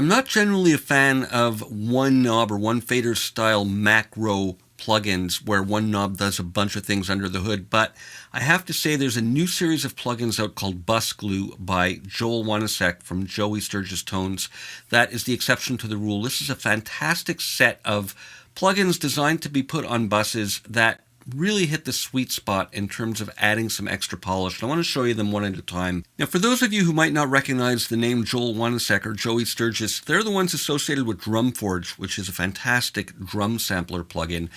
I'm not generally a fan of one knob or one fader style macro plugins where one knob does a bunch of things under the hood, but I have to say there's a new series of plugins out called Bus Glue by Joel Wanasek from Joey Sturgis Tones. That is the exception to the rule. This is a fantastic set of plugins designed to be put on buses that really hit the sweet spot in terms of adding some extra polish. And I want to show you them one at a time. Now, for those of you who might not recognize the name Joel Wanasek or Joey Sturgis, they're the ones associated with DrumForge, which is a fantastic drum sampler plugin.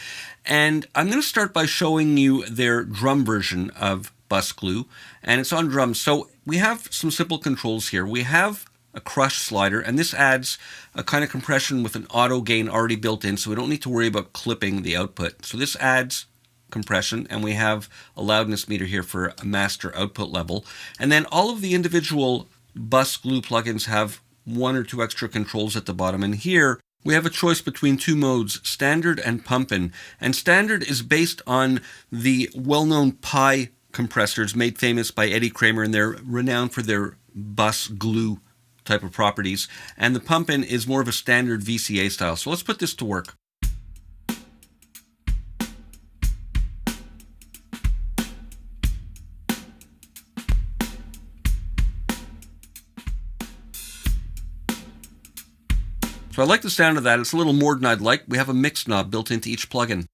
And I'm going to start by showing you their drum version of Bus Glue, and it's on drums. So we have some simple controls here. We have a crush slider, and this adds a kind of compression with an auto gain already built in, so we don't need to worry about clipping the output. So this adds compression, and we have a loudness meter here for a master output level. And then all of the individual Bus Glue plugins have one or two extra controls at the bottom. And here we have a choice between two modes, standard and pumpin'. And standard is based on the well-known Pi compressors made famous by Eddie Kramer, and they're renowned for their Bus Glue type of properties. And the pumpin' is more of a standard VCA style. So let's put this to work. So I like the sound of that. It's a little more than I'd like. We have a mix knob built into each plugin.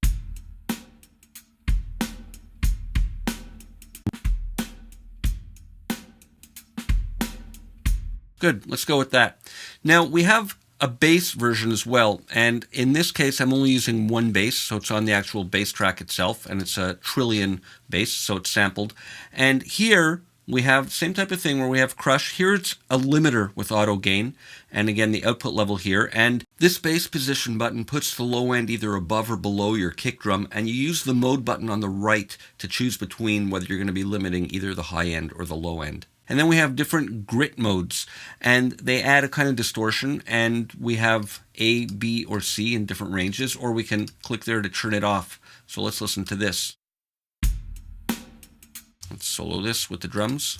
Good, let's go with that. Now we have a bass version as well, and in this case I'm only using one bass, so it's on the actual bass track itself, and it's a trillion bass, so it's sampled. And here we have the same type of thing where we have crush. Here it's a limiter with auto gain, and again the output level here. And this bass position button puts the low end either above or below your kick drum, and you use the mode button on the right to choose between whether you're going to be limiting either the high end or the low end. And then we have different grit modes, and they add a kind of distortion, and we have A, B, or C in different ranges, or we can click there to turn it off. So let's listen to this. Let's solo this with the drums.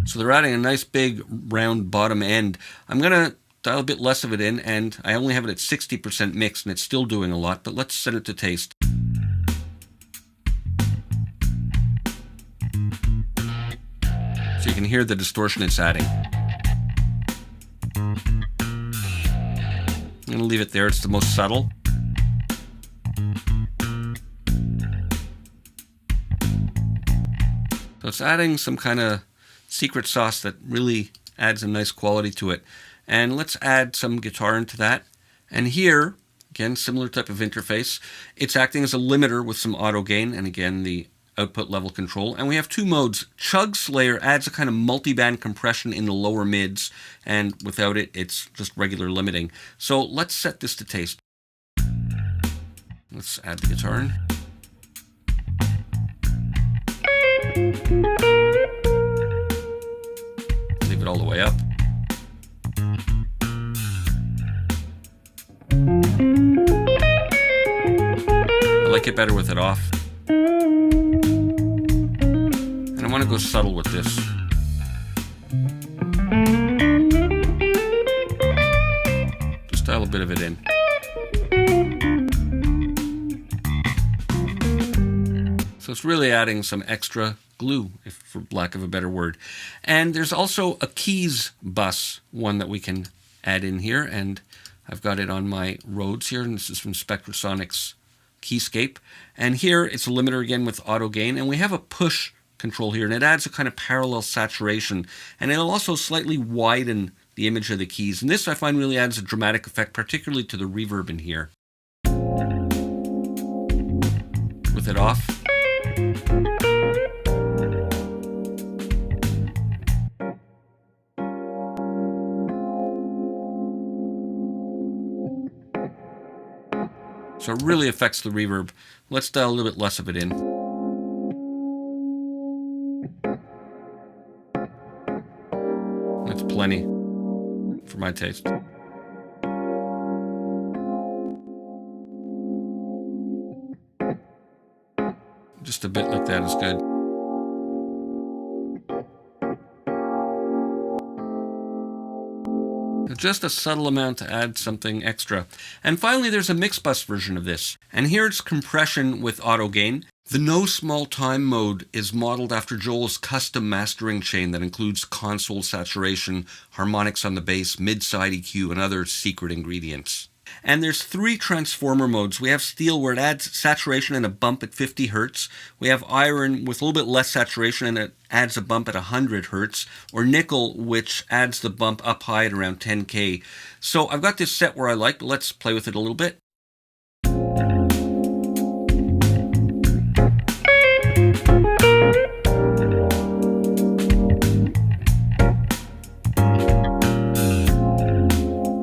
So they're adding a nice big round bottom end. I'm going to dial a bit less of it in, and I only have it at 60% mixed, and it's still doing a lot, but let's set it to taste. So you can hear the distortion it's adding. I'm going to leave it there. It's the most subtle. So it's adding some kind of secret sauce that really adds a nice quality to it. And let's add some guitar into that. And here, again, similar type of interface. It's acting as a limiter with some auto gain, and again, the output level control. And we have two modes. Chug Slayer adds a kind of multi-band compression in the lower mids, and without it, it's just regular limiting. So let's set this to taste. Let's add the guitar in. Leave it all the way up. I like it better with it off. And I want to go subtle with this. Just dial a bit of it in. So it's really adding some extra glue, for lack of a better word. And there's also a keys bus one that we can add in here, and I've got it on my Rhodes here, and this is from Spectrasonics Keyscape. And here it's a limiter again with auto gain, and we have a push control here, and it adds a kind of parallel saturation, and it'll also slightly widen the image of the keys. And this I find really adds a dramatic effect, particularly to the reverb in here. With it off. So it really affects the reverb. Let's dial a little bit less of it in. That's plenty for my taste. Just a bit like that is good. Just a subtle amount to add something extra. And finally, there's a mix bus version of this. And here it's compression with auto gain. The no small time mode is modeled after Joel's custom mastering chain that includes console saturation, harmonics on the bass, mid-side EQ, and other secret ingredients. And there's 3 transformer modes. We have steel, where it adds saturation and a bump at 50 hertz. We have iron with a little bit less saturation and it adds a bump at 100 hertz. Or nickel, which adds the bump up high at around 10K. So I've got this set where I like, but let's play with it a little bit. I'm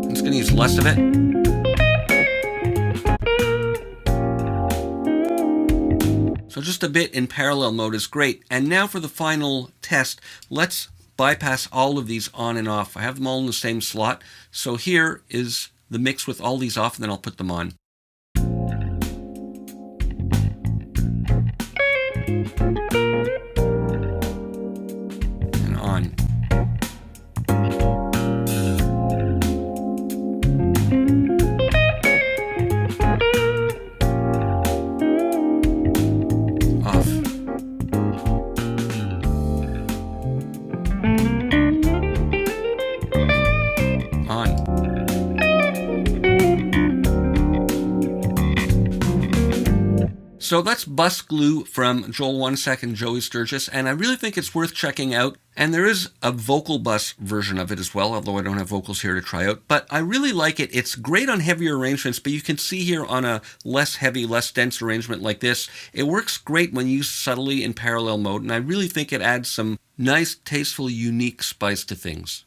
just going to use less of it. So just a bit in parallel mode is great. And now for the final test, let's bypass all of these on and off. I have them all in the same slot. So here is the mix with all these off, and then I'll put them on. And on. So that's Bus Glue from Joel Onesek and Joey Sturgis, and I really think it's worth checking out. And there is a vocal bus version of it as well, although I don't have vocals here to try out. But I really like it. It's great on heavier arrangements, but you can see here on a less heavy, less dense arrangement like this, it works great when used subtly in parallel mode, and I really think it adds some nice, tasteful, unique spice to things.